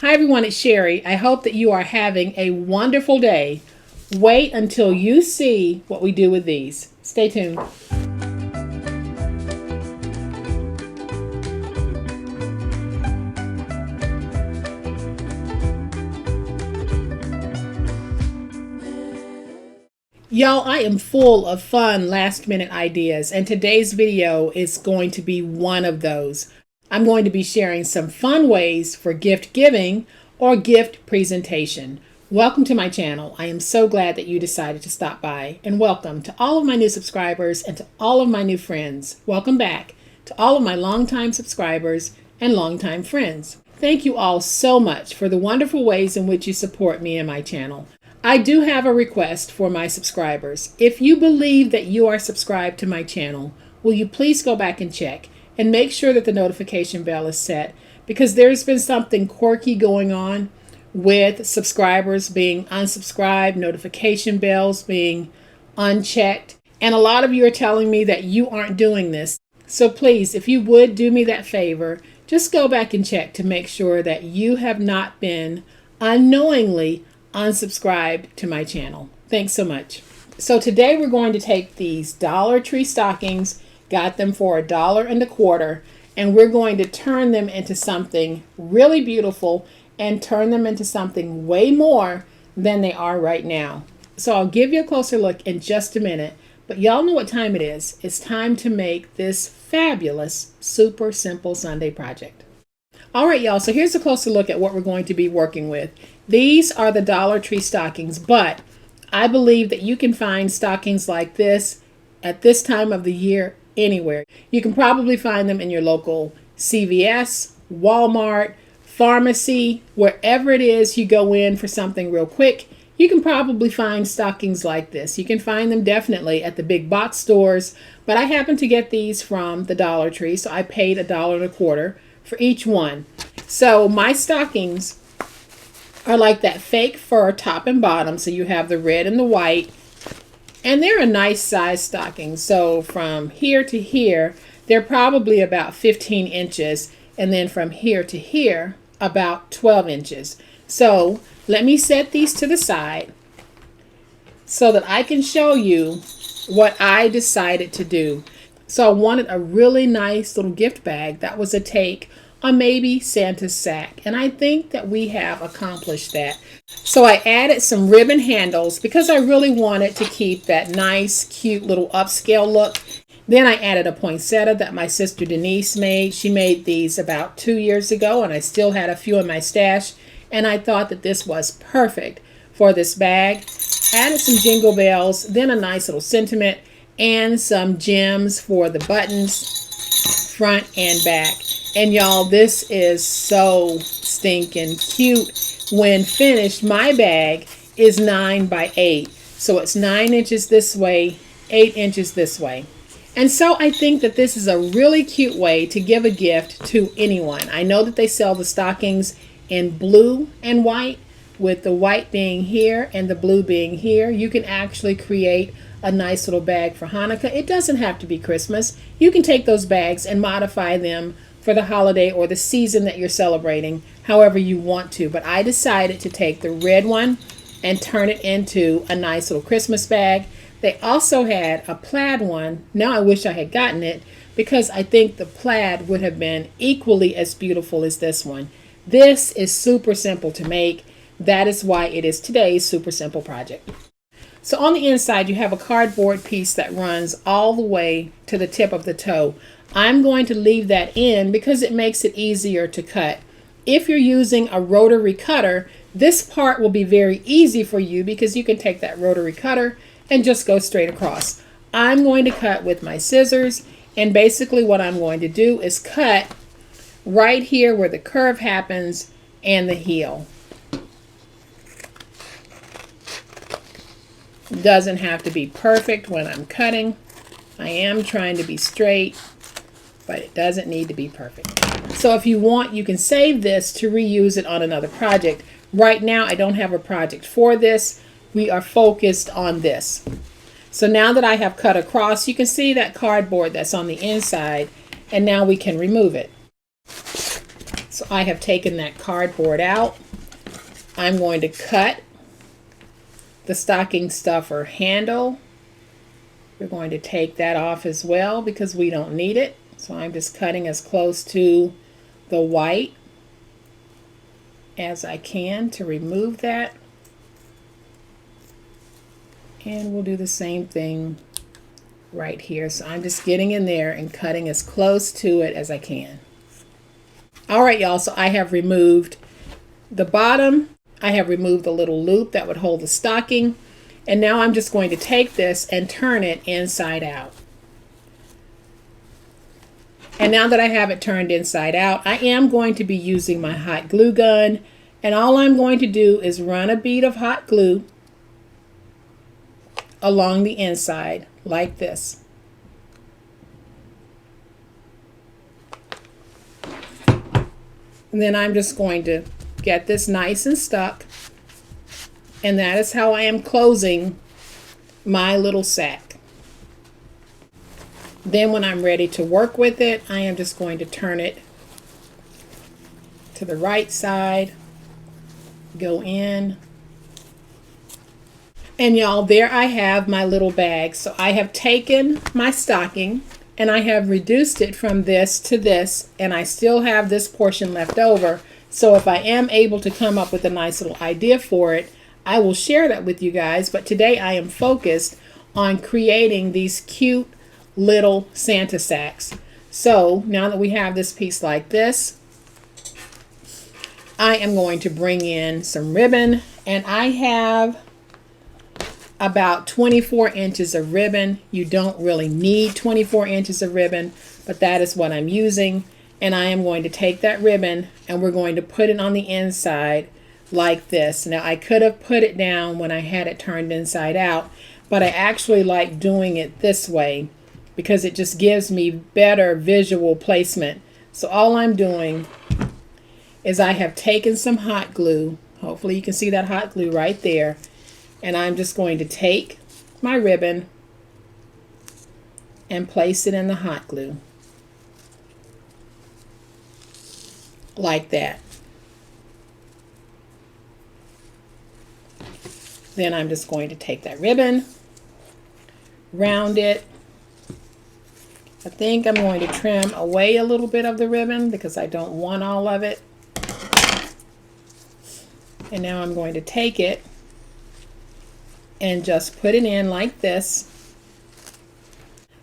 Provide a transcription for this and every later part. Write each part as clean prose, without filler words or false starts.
Hi everyone, it's Sherry. I hope that you are having a wonderful day. Wait until you see what we do with these. Stay tuned. Y'all, I am full of fun last minute ideas, and today's video is going to be one of those. I'm going to be sharing some fun ways for gift giving or gift presentation. Welcome to my channel. I am so glad that you decided to stop by, and welcome to all of my new subscribers and to all of my new friends. Welcome back to all of my longtime subscribers and longtime friends. Thank you all so much for the wonderful ways in which you support me and my channel. I do have a request for my subscribers. If you believe that you are subscribed to my channel, will you please go back and check and make sure that the notification bell is set, because there's been something quirky going on with subscribers being unsubscribed, notification bells being unchecked, and a lot of you are telling me that you aren't doing this. So please, if you would do me that favor, just go back and check to make sure that you have not been unknowingly unsubscribed to my channel. Thanks so much. So today we're going to take these Dollar Tree stockings, got them for $1.25, and we're going to turn them into something really beautiful and turn them into something way more than they are right now. So I'll give you a closer look in just a minute, but y'all know what time it is. It's time to make this fabulous, super simple Sunday project. All right, y'all, so here's a closer look at what we're going to be working with. These are the Dollar Tree stockings, but I believe that you can find stockings like this at this time of the year anywhere. You can probably find them in your local CVS, Walmart, pharmacy, wherever it is you go in for something real quick. You can probably find stockings like this. You can find them definitely at the big box stores, but I happen to get these from the Dollar Tree, so I paid $1.25 for each one. So my stockings are like that fake fur top and bottom, so you have the red and the white, and they're a nice size stocking. So from here to here, they're probably about 15 inches, and then from here to here, about 12 inches. So let me set these to the side so that I can show you what I decided to do. So I wanted a really nice little gift bag that was a take on maybe Santa's sack, and I think that we have accomplished that. So I added some ribbon handles because I really wanted to keep that nice, cute little upscale look. Then I added a poinsettia that my sister Denise made. She made these about 2 years ago, and I still had a few in my stash, and I thought that this was perfect for this bag. Added some jingle bells, then a nice little sentiment, and some gems for the buttons, front and back. And y'all, this is so stinking cute. When finished, my bag is 9 by 8. So it's 9 inches this way, 8 inches this way. And so I think that this is a really cute way to give a gift to anyone. I know that they sell the stockings in blue and white, with the white being here and the blue being here. You can actually create a nice little bag for Hanukkah. It doesn't have to be Christmas. You can take those bags and modify them for the holiday or the season that you're celebrating, however you want to. But I decided to take the red one and turn it into a nice little Christmas bag. They also had a plaid one. Now I wish I had gotten it, because I think the plaid would have been equally as beautiful as this one. This is super simple to make. That is why it is today's super simple project. So on the inside, you have a cardboard piece that runs all the way to the tip of the toe. I'm going to leave that in because it makes it easier to cut. If you're using a rotary cutter, this part will be very easy for you because you can take that rotary cutter and just go straight across. I'm going to cut with my scissors, and basically what I'm going to do is cut right here where the curve happens and the heel. Doesn't have to be perfect when I'm cutting. I am trying to be straight, but it doesn't need to be perfect. So if you want, you can save this to reuse it on another project. Right now, I don't have a project for this. We are focused on this. So now that I have cut across, you can see that cardboard that's on the inside, and now we can remove it. So I have taken that cardboard out. I'm going to cut the stocking stuffer handle. We're going to take that off as well because we don't need it. So I'm just cutting as close to the white as I can to remove that. And we'll do the same thing right here. So I'm just getting in there and cutting as close to it as I can. All right, y'all, so I have removed the bottom. I have removed the little loop that would hold the stocking. And now I'm just going to take this and turn it inside out. And now that I have it turned inside out, I am going to be using my hot glue gun. And all I'm going to do is run a bead of hot glue along the inside like this. And then I'm just going to get this nice and stuck. And that is how I am closing my little sack. Then when I'm ready to work with it, I am just going to turn it to the right side, go in. And y'all, there I have my little bag. So I have taken my stocking and I have reduced it from this to this, and I still have this portion left over. So if I am able to come up with a nice little idea for it, I will share that with you guys. But today I am focused on creating these cute little Santa sacks. So now that we have this piece like this, I am going to bring in some ribbon, and I have about 24 inches of ribbon. You don't really need 24 inches of ribbon, but that is what I'm using. And I am going to take that ribbon and we're going to put it on the inside like this. Now I could have put it down when I had it turned inside out, but I actually like doing it this way because it just gives me better visual placement. So all I'm doing is I have taken some hot glue. Hopefully you can see that hot glue right there. And I'm just going to take my ribbon and place it in the hot glue. Like that. Then I'm just going to take that ribbon, round it. I think I'm going to trim away a little bit of the ribbon because I don't want all of it. And now I'm going to take it and just put it in like this.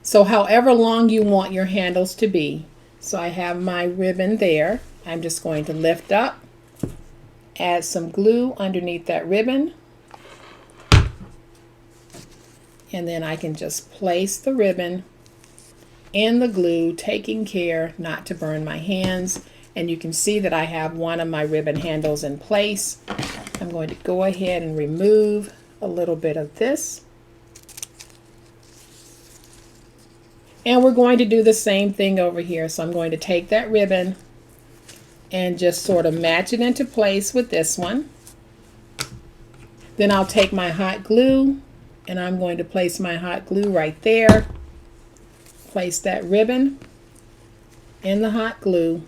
So however long you want your handles to be. So I have my ribbon there. I'm just going to lift up, add some glue underneath that ribbon, and then I can just place the ribbon in the glue, taking care not to burn my hands. And you can see that I have one of my ribbon handles in place. I'm going to go ahead and remove a little bit of this. And we're going to do the same thing over here. So I'm going to take that ribbon and just sort of match it into place with this one. Then I'll take my hot glue and I'm going to place my hot glue right there. Place that ribbon in the hot glue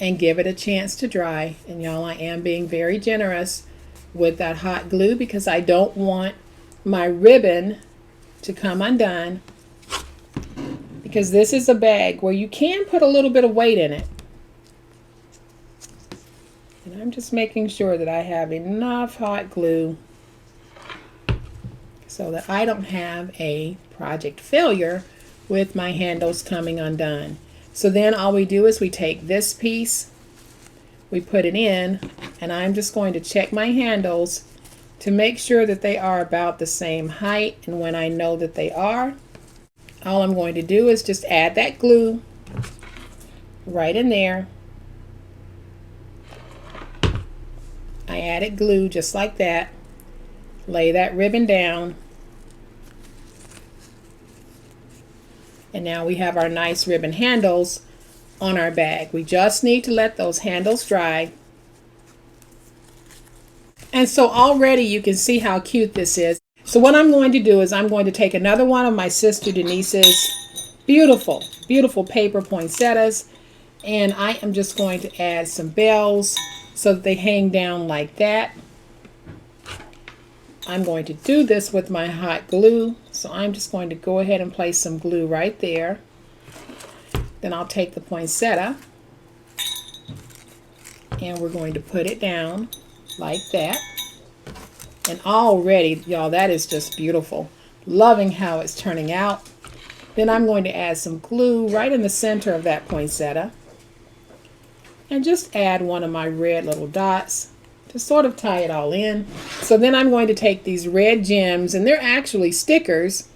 and give it a chance to dry. And y'all, I am being very generous with that hot glue because I don't want my ribbon to come undone, because this is a bag where you can put a little bit of weight in it. And I'm just making sure that I have enough hot glue so that I don't have a project failure with my handles coming undone. So then all we do is we take this piece, we put it in, and I'm just going to check my handles to make sure that they are about the same height. And when I know that they are, all I'm going to do is just add that glue right in there. I added glue just like that. Lay that ribbon down. And now we have our nice ribbon handles on our bag. We just need to let those handles dry. And so already you can see how cute this is. So what I'm going to do is I'm going to take another one of my sister Denise's beautiful, beautiful paper poinsettias. And I am just going to add some bells so that they hang down like that. I'm going to do this with my hot glue. So I'm just going to go ahead and place some glue right there. Then I'll take the poinsettia and we're going to put it down like that. And already, y'all, that is just beautiful. Loving how it's turning out. Then I'm going to add some glue right in the center of that poinsettia. And just add one of my red little dots to sort of tie it all in. So then I'm going to take these red gems, and they're actually stickers,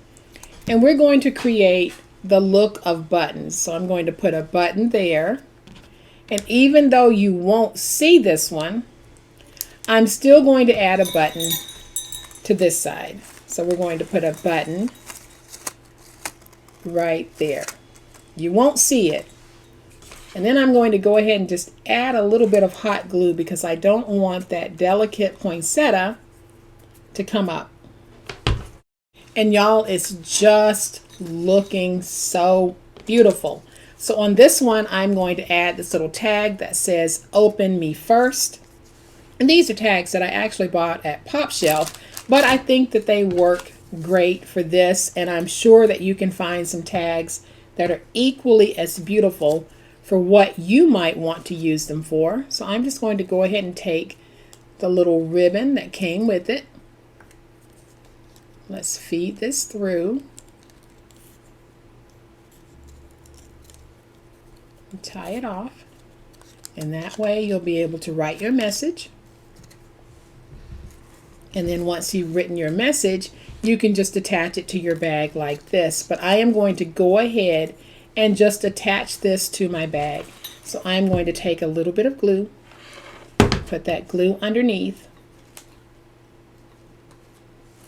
and we're going to create the look of buttons. So I'm going to put a button there. And even though you won't see this one, I'm still going to add a button to this side. So we're going to put a button right there. You won't see it. And then I'm going to go ahead and just add a little bit of hot glue because I don't want that delicate poinsettia to come up. And y'all, it's just looking so beautiful. So on this one, I'm going to add this little tag that says "Open Me First." And these are tags that I actually bought at PopShelf, but I think that they work great for this. And I'm sure that you can find some tags that are equally as beautiful for what you might want to use them for. So I'm just going to go ahead and take the little ribbon that came with it. Let's feed this through. And tie it off. And that way you'll be able to write your message. And then once you've written your message, you can just attach it to your bag like this. But I am going to go ahead and just attach this to my bag. So I'm going to take a little bit of glue, put that glue underneath,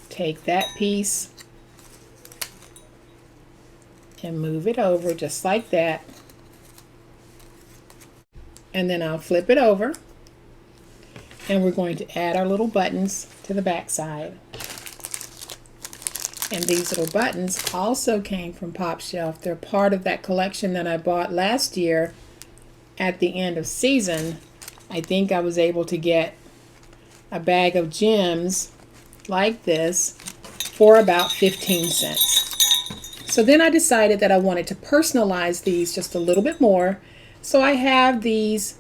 take that piece and move it over just like that. And then I'll flip it over and we're going to add our little buttons to the back side. And these little buttons also came from PopShelf. They're part of that collection that I bought last year at the end of season. I think I was able to get a bag of gems like this for about 15 cents. So then I decided that I wanted to personalize these just a little bit more. So I have these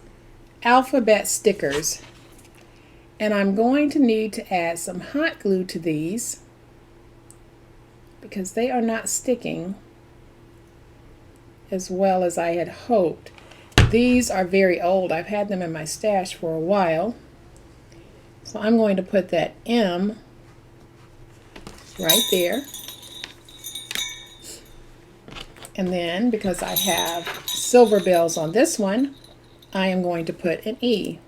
alphabet stickers. And I'm going to need to add some hot glue to these, because they are not sticking as well as I had hoped. These are very old. I've had them in my stash for a while. So I'm going to put that M right there. And then because I have silver bells on this one, I am going to put an E.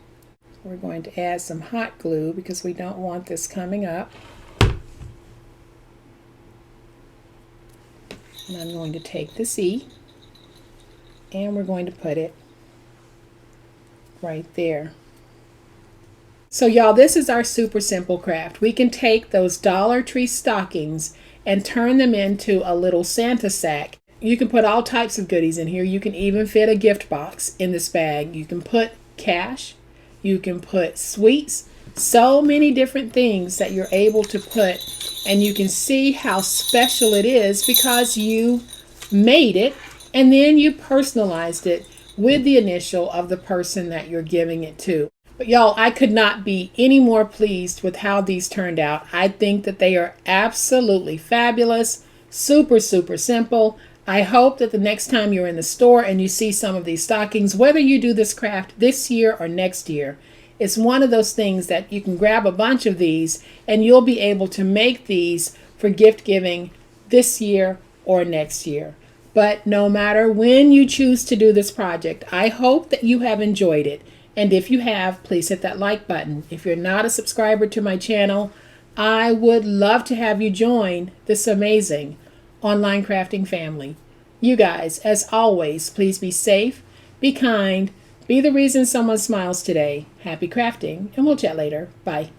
We're going to add some hot glue because we don't want this coming up. And I'm going to take the C and we're going to put it right there. So y'all, this is our super simple craft. We can take those Dollar Tree stockings and turn them into a little Santa sack. You can put all types of goodies in here. You can even fit a gift box in this bag. You can put cash. You can put sweets. So many different things that you're able to put, and you can see how special it is because you made it and then you personalized it with the initial of the person that you're giving it to. But y'all, I could not be any more pleased with how these turned out. I think that they are absolutely fabulous, super, super simple. I hope that the next time you're in the store and you see some of these stockings, whether you do this craft this year or next year, it's one of those things that you can grab a bunch of these and you'll be able to make these for gift giving this year or next year. But no matter when you choose to do this project, I hope that you have enjoyed it. And if you have, please hit that like button. If you're not a subscriber to my channel, I would love to have you join this amazing online crafting family. You guys, as always, please be safe, be kind, be the reason someone smiles today. Happy crafting, and we'll chat later. Bye.